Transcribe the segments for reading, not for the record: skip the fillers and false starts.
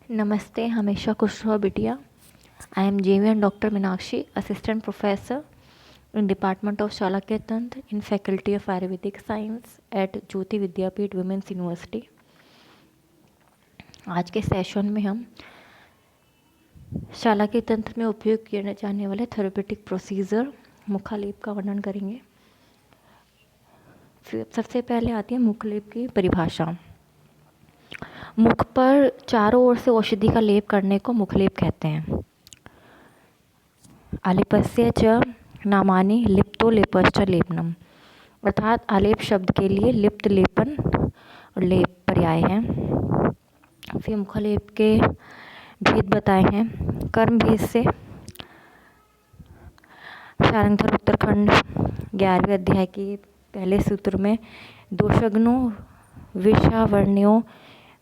नमस्ते, हमेशा खुश रहो बिटिया। I am JVN Dr. Minakshi, Assistant Professor in Department of Chalakya Tantra in Faculty of Ayurvedic Science at Jyoti Vidyapeeth women's university. आज के सेशन में हम चालाक्य तंत्र में उपयोग किए जाने वाले थेरेपेटिक प्रोसीजर मुखालेप का वर्णन करेंगे। फिर सबसे पहले आती है मुखलेप की परिभाषा। मुख पर चारों ओर से औषधि का लेप करने को मुखलेप कहते हैं। आलेपस्य च नामानि लिप्तो लेपश्च लेपनम, अर्थात आलेप शब्द के लिए लिप्त, लेपन और लेप पर्याय हैं। फिर मुखालेप के भेद बताए हैं। कर्म भेद से शारंगधर उत्तरखंड 11वें अध्याय के पहले सूत्र में दोषग्नो विषावर्ण्यो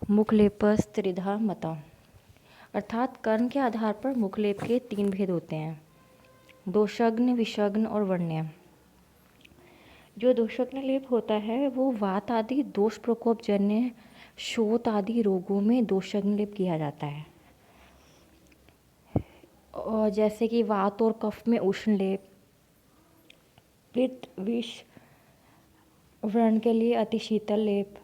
मुखलेपस त्रिधा मता, अर्थात कर्म के आधार पर मुखलेप के 3 भेद होते हैं, दोषग्न, विषग्न और वर्ण्य। जो दोषग्न लेप होता है वो वात आदि दोष प्रकोप जन्य शोथ आदि रोगों में दोषग्न लेप किया जाता है। और जैसे कि वात और कफ में उष्ण लेप, पित्त विष व्रण के लिए अति शीतल लेप।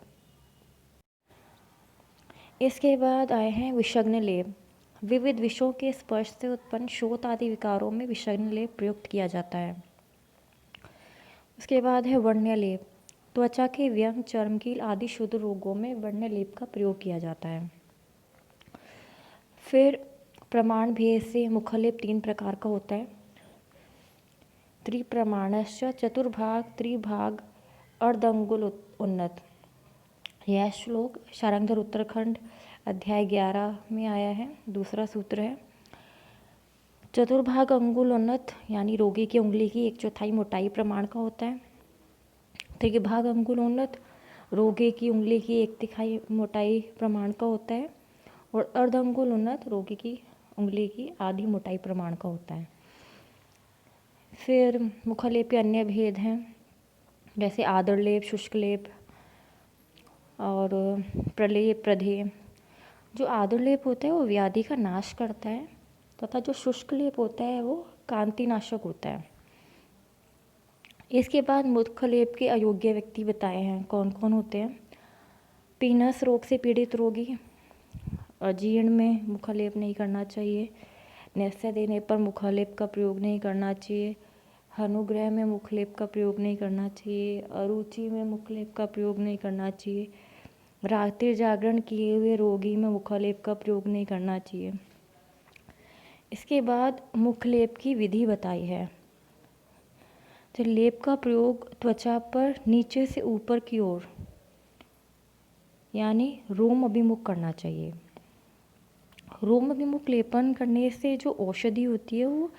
इसके बाद आए हैं विषग्न लेप। विविध विषों के स्पर्श से उत्पन्न शोथ आदि विकारों में विषग्न लेप प्रयुक्त किया जाता है। उसके बाद है वर्ण्य लेप। त्वचा के व्यंग, चर्मकील आदि शुद्ध रोगों में वर्ण्य लेप का प्रयोग किया जाता है। फिर प्रमाण भेद से मुखालेप 3 प्रकार का होता है। त्रिप्रमाणश्च चतुर्भाग त्रिभाग अर्धअंगुल उन्नत। यह श्लोक शारंगधर उत्तरखंड अध्याय 11 में आया है। दूसरा सूत्र है चतुर्भाग अंगुल उन्नत, यानी रोगी की उंगली की 1/4 मोटाई प्रमाण का होता है। त्रिभाग अंगुल उन्नत रोगी की उंगली की 1/3 मोटाई प्रमाण का होता है। और अर्ध अंगुल उन्नत रोगी की उंगली की आधी मोटाई प्रमाण का होता है। फिर मुखालेप के अन्य भेद हैं, जैसे आदर लेप, शुष्क लेप और प्रलेप, प्रधेय। जो आदर लेप होता है वो व्याधि का नाश करता है, तथा जो शुष्क लेप होता है वो कांतिनाशक होता है। इसके बाद मुखलेप के अयोग्य व्यक्ति बताए हैं। कौन कौन होते हैं? पीनस रोग से पीड़ित रोगी, अजीर्ण में मुखालेप नहीं करना चाहिए, नैस्य देने पर मुखालेप का प्रयोग नहीं करना चाहिए, हनुग्रह में मुखलेप का प्रयोग नहीं करना चाहिए, अरुचि में मुखलेप का प्रयोग नहीं करना चाहिए, रात्रि जागरण किए हुए रोगी में मुखालेप का प्रयोग नहीं करना चाहिए। इसके बाद मुखलेप की विधि बताई है। तो लेप का प्रयोग त्वचा पर नीचे से ऊपर की ओर, यानी रोम अभिमुख करना चाहिए। रोम अभिमुख लेपन करने से जो औषधि होती है वो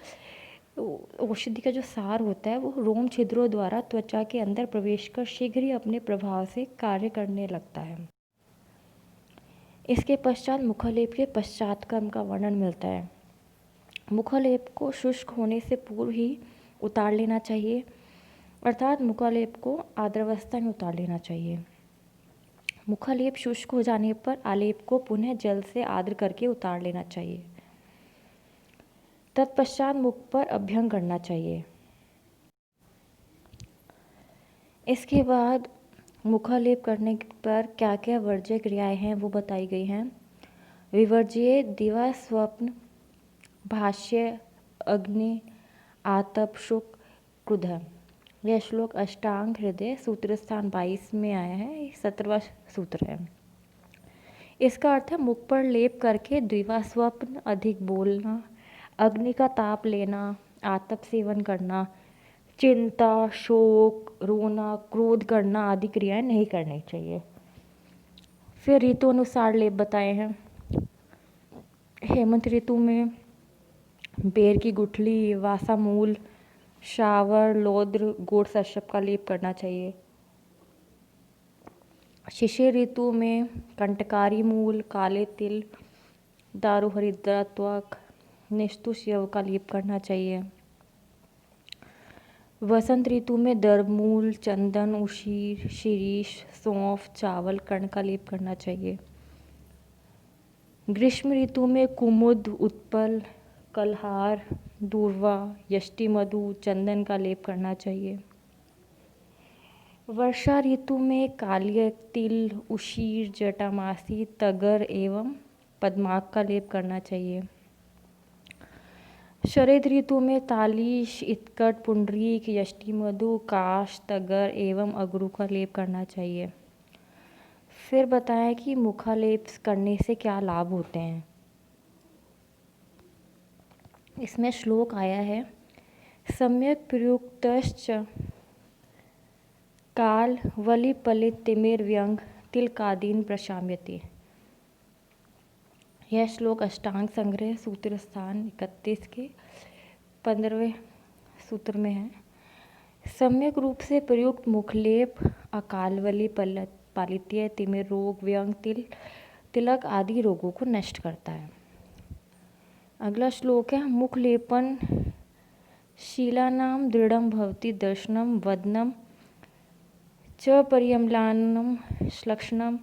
औषधि का जो सार होता है वो रोम छिद्रों द्वारा त्वचा के अंदर प्रवेश कर शीघ्र ही अपने प्रभाव से कार्य करने लगता है। इसके पश्चात मुखालेप के पश्चात कर्म का वर्णन मिलता है। मुखालेप को शुष्क होने से पूर्व ही उतार लेना चाहिए, अर्थात मुखालेप को आद्रावस्था में उतार लेना चाहिए। मुखालेप शुष्क हो जाने पर आलेप को पुनः जल से आर्द्र करके उतार लेना चाहिए। तत्पश्चात मुख पर अभ्यंग करना चाहिए। इसके बाद मुखालेप करने पर क्या क्या वर्ज्य क्रियाएं हैं वो बताई गई हैं। विवर्ज्य दिवा स्वप्न भाष्य अग्नि आतप शुक क्रुध। यह श्लोक अष्टांग हृदय सूत्र स्थान 22 में आया है। 17वां सूत्र है। इसका अर्थ है मुख पर लेप करके द्विवा स्वप्न, अधिक बोलना, अग्नि का ताप लेना, आतप सेवन करना, चिंता, शोक, रोना, क्रोध करना आदि क्रियाएं नहीं करनी चाहिए। फिर ऋतु अनुसार लेप बताए हैं। हेमंत ऋतु में बेर की गुठली, वासा मूल, शावर, लौद्र, गोड़ सशप का लेप करना चाहिए। शिशिर ऋतु में कंटकारी मूल, काले तिल, दारू हरिद्रा त्वक, निस्तुष यव का लेप करना चाहिए। वसंत ऋतु में दर्भमूल, चंदन, उशीर, शिरीष, सौंफ, चावल, कर्ण का लेप करना चाहिए। ग्रीष्म ऋतु में कुमुद, उत्पल, कलहार, दूर्वा, यष्टिमधु, चंदन का लेप करना चाहिए। वर्षा ऋतु में कालिय, तिल, उशीर, जटामासी, तगर एवं पद्माक का लेप करना चाहिए। शरद ऋतु में तालीश, इत्कट, पुंडरीक, यष्टिमधु, काश, तगर एवं अगरू का लेप करना चाहिए। फिर बताएं कि मुखालेप करने से क्या लाभ होते हैं। इसमें श्लोक आया है, सम्यक प्रयुक्तश्च काल वलिपलित तिमिर व्यंग तिलकादीन प्रशाम्यति। यह श्लोक अष्टांग संग्रह सूत्र स्थान 31 के 15वें सूत्र में है। सम्यक रूप से प्रयुक्त मुखलेप अकाल वली पालित्य तिमिर रोग, व्यंग, तिलक आदि रोगों को नष्ट करता है। अगला श्लोक है, मुखलेपन शीलानाम दृढ़म भवति दर्शनम वदनम च परियम्लानम श्लक्षणम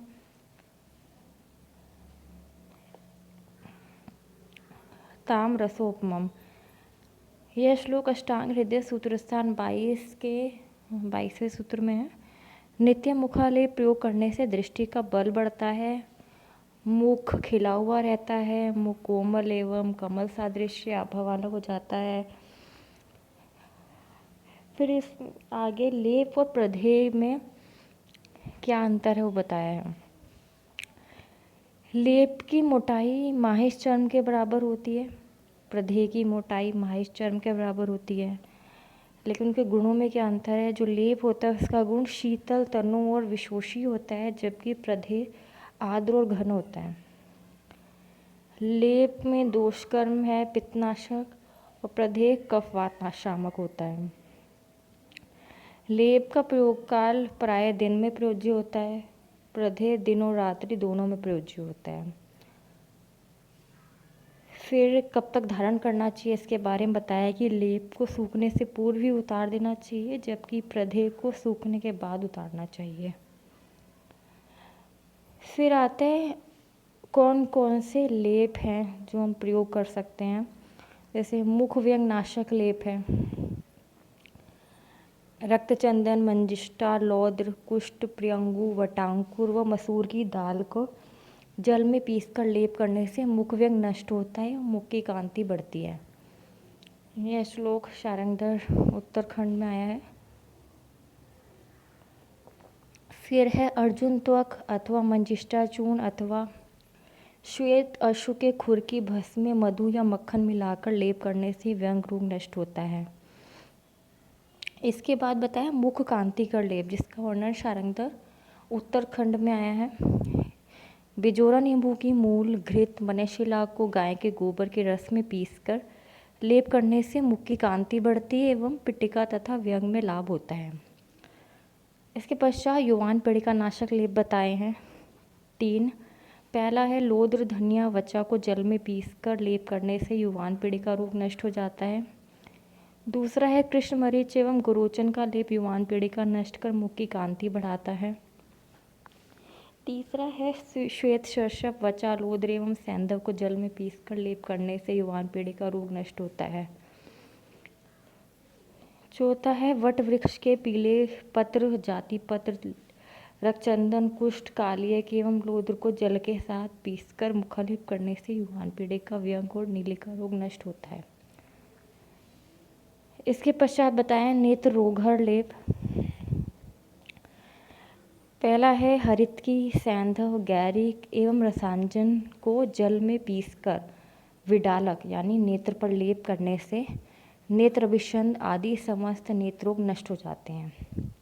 ताम रसोपमम। यह श्लोक अष्टांग हृदय सूत्र स्थान 22 के 22वें सूत्र में है। नित्य मुखालेप प्रयोग करने से दृष्टि का बल बढ़ता है, मुख खिला हुआ रहता है, मुख कोमल एवं कमल सादृश्य आभा वाला हो जाता है। फिर इस आगे लेप और प्रधेय में क्या अंतर है वो बताया है। लेप की मोटाई माहिष चर्म के बराबर होती है, प्रधेय की मोटाई माहिष चर्म के बराबर होती है, लेकिन उनके गुणों में क्या अंतर है। जो लेप होता है उसका गुण शीतल, तनु और विशोषी होता है, जबकि प्रधेय आर्द्र और घन होता है। लेप में दोषकर्म है पित्तनाशक और प्रधेय कफवात शामक होता है। लेप का प्रयोग काल प्राय दिन में प्रयोज्य होता है, प्रधेय दिन और रात्रि दोनों में प्रयोज्य होता है। फिर कब तक धारण करना चाहिए इसके बारे में बताया कि लेप को सूखने से पूर्व ही उतार देना चाहिए, जबकि प्रधेय को सूखने के बाद उतारना चाहिए। फिर आते हैं कौन कौन से लेप हैं जो हम प्रयोग कर सकते हैं। जैसे मुख व्यंग नाशक लेप है, रक्तचंदन, मंजिष्ठा, लौद्र, कुष्ठ, प्रियंगु, वटांकुर व मसूर की दाल को जल में पीसकर लेप करने से मुख व्यंग नष्ट होता है और मुख की कांति बढ़ती है। यह श्लोक शारंगधर उत्तराखंड में आया है। फिर है अर्जुन त्वक अथवा मंजिष्ठा चूर्ण अथवा श्वेत अश्व के खुर की भस्म में मधु या मक्खन मिलाकर लेप करने से व्यंग रोग नष्ट होता है। इसके बाद बताया मुख कांति कर लेप, जिसका वर्णन शारंगधर उत्तराखंड में आया है। बिजोरा नींबू की मूल, घृत, मनेशिला को गाय के गोबर के रस में पीसकर लेप करने से मुख की कांति बढ़ती है एवं पिटिका तथा व्यंग में लाभ होता है। इसके पश्चात युवान पीड़िका नाशक लेप बताए हैं 3। पहला है लौद्र, धनिया, वचा को जल में पीसकर लेप करने से युवान पीड़िका रोग नष्ट हो जाता है। दूसरा है कृष्ण मरीच एवं गुरोचन का लेप युवान पीड़िका नष्ट कर मुख की कांति बढ़ाता है। तीसरा है श्वेत शर्षप, वचा, लौद्र एवं सैंधव को जल में पीसकर लेप करने से युवान पीढ़ी का रोग नष्ट होता है। चौथा है वट वृक्ष के पीले पत्र, जाति पत्र, रक्तचंदन, कुष्ठ, कालियक एवं लौद्र को जल के साथ पीसकर मुखालेप करने से युवान पीढ़ी का व्यंग और नीली का रोग नष्ट होता है। इसके पश्चात बताएं नेत्र रोगहर लेप। पहला है हरित की, सैंधव, गैरिक एवं रसांजन को जल में पीसकर विडालक यानी नेत्र पर लेप करने से नेत्र अभिषंध आदि समस्त नेत्रोग नष्ट हो जाते हैं।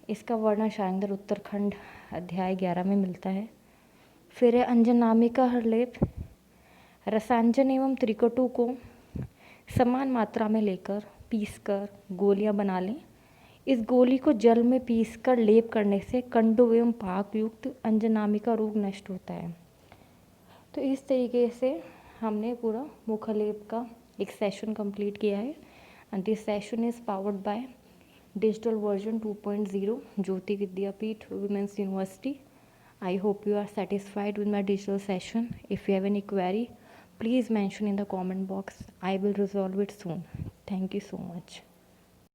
इसका वर्णन शारंगधर उत्तराखंड अध्याय 11 में मिलता है। फिर है अंजनामिका हरलेप। रसांजन एवं त्रिकटु को समान मात्रा में लेकर पीसकर गोलियां बना लें। इस गोली को जल में पीसकर लेप करने से कंडु एवं पाक युक्त अंजनामिका रोग नष्ट होता है। तो इस तरीके से हमने पूरा मुखालेप का एक सेशन कंप्लीट किया है। And this session is powered by digital version 2.0 Jyoti Vidyapeeth women's university. I hope you are satisfied with my digital session. If you have any query, please mention in the comment box. I will resolve it soon. Thank you so much.